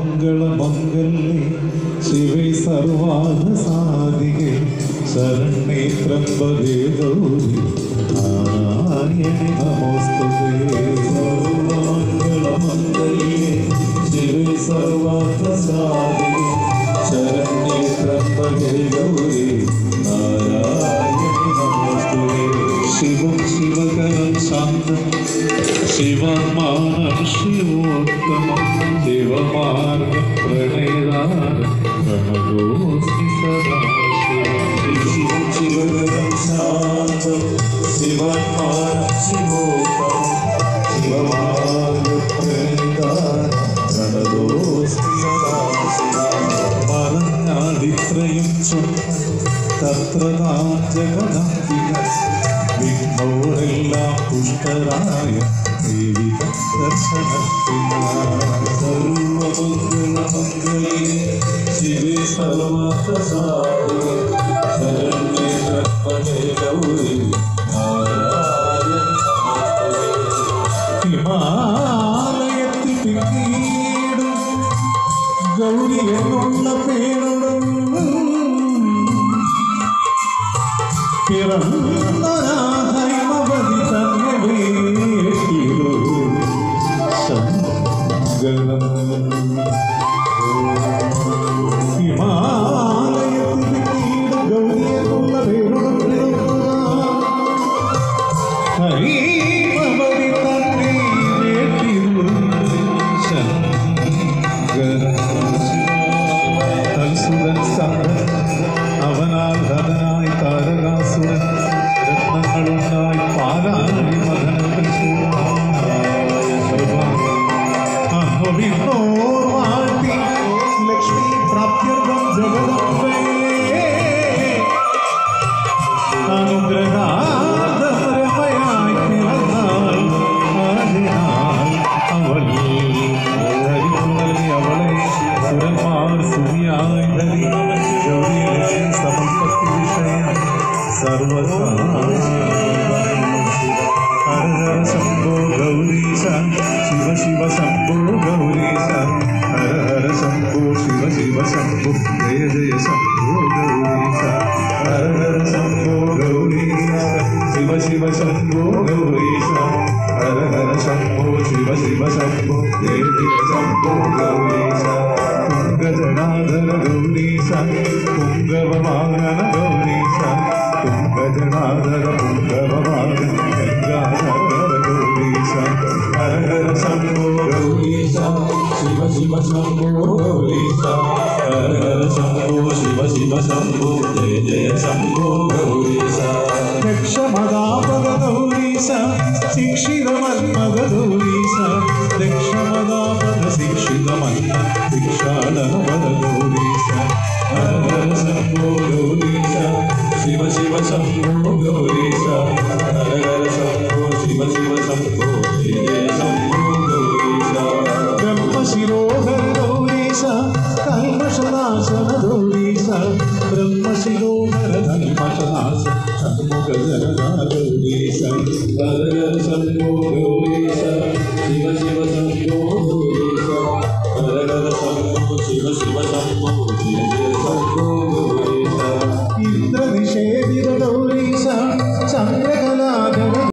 സർവമംഗളമംഗല്യേ ശിവേ സർവാർദ്ധസാധികേ ശരണ്യേ ത്രംബകേ ഗൗരി നാരായണി നമോസ്തുതേ. സർവമംഗളമംഗല്യേ ശിവേ സർവാർദ്ധസാധികേ ശരണ്യേ ത്രംബകേ ഗൗരി നാരായണി നമോസ്തുതേ. ശിവം ശിവകരം ശാന്തം ശിവമാനം ശിവോത്തമം ശിവമാർഗം പ്രണയദാനം പ്രണതോസ്മി സദാശിവം. ശിവം ശിവകരം ശാന്തം ശിവമാനം ശിവോത്തമം ശിവമാർഗം പ്രണയദാനം പ്രണതോസ്മി സദാശിവം. പറഞ്ഞാലിത്രയും തത്ര ജഗദാംബിക വിഘ്നോരെല്ലാം പുഷ്ടരായ ദേവി ദർശനത്തിനായി. സർവമംഗളമംഗല്യേ ശിവേ സർവാർത്ഥസാധികേ ശരണ്യേ ത്രംബകേ ഗൗരി നാരായണി നമോസ്തുതേ. ഹിമാലയത്തിൽ പിന്നീടും ഗൗരി എന്നുള്ള പേരുടും ഹൈമവതി തന്നെ വേട്ടിയോ ശങ്കരം. ഹിമാലയത്തിൽ ഗൗരിയെന്നുള്ള പേരുടും ഹൈമവതി തന്നെ വേട്ടിയോ ശങ്കരം. തൽസുതൻ സാധൻ അവനാൽ ധനായി താരകാസുരൻ രത്നങ്ങളുണ്ടായി പാലാഴി മകനത്തിൽ വാഴ്ത്തി ലക്ഷ്മി പ്രാപ്ത്യർത്ഥം ജഗദംബേ അനുഗ്രഹാദരമയായി പിറന്നാൾ അതിനാൽ അവൾ ധരിച്ചു അവളെ സുരന്മാർ സുനിയായി ധരി ഗൗരിയെ സമർപ്പത്തി വിഷയം സർവസാ. ഹര ഹര ശംഭോ ഗൗരീശ ശിവ ശിവ ശംഭോ ഗൗരീശ ഹര ഹര ശംഭോ ശിവ ശിവ ശംഭോ ജയ ജയ ശംഭോ ഗൗരീശ ഹര ഹര ശംഭോ ഗൗരീശ ശിവ ശിവ ശംഭോ ഗൗരീശ ഹര ഹര ശംഭോ ശിവ ശിവ ശംഭോ ജയ ജയ ശംഭോ ഗൗരീശ. തുംഗജടാധര ഗൗരീശ പുംഗവവാഹന ഗൗരീശ തുംഗജടാധര പുംഗവവാഹന ഗംഗാധര ഗൗരീശ ഹര ഹര ശംഭോ ഗൗരീശ ശിവ ശിവ ശംഭോ ഗൗരീശ ഹര ഹര ശംഭോ ശിവ ശിവ ശംഭോ ജയ ജയ ശംഭോ ഗൗരീശ. ദക്ഷമദാപദ ഗൗരീശ ശിക്ഷിതമന്മദ ഗൗരീശ ദക്ഷമദാപദ ശിക്ഷിതമന്മ ഭിക്ഷാടനപദ ഗൗരീശ ഹര ഹര ശംഭോ ഗൗരീശ ശിവ ശിവ ശംഭോ ഗൗരീശ ഹര ഹര ശംഭോ ശിവ ശിവ ശംഭോ ജയ ജയ ശംഭോ ഗൗരീശ. ബ്രഹ്മശിരോഹര ഗൗരീശ കൽമഷനാശന ഗൗരീശ ബ്രഹ്മശിരോഹര കൽമഷനാശ ഷൺമുഖജനന ഗൗരീശ ഹര ഹര ശംഭോ ഗൗരീശ ശിവ ശിവ ശംഭോ ഗൗരീശ ഹര ഹര ശംഭോ ശിവ ശിവ ശംഭോ ജയ ജയ ശംഭോ ഗൗരീശ. ഇന്ദ്രനിഷേധിത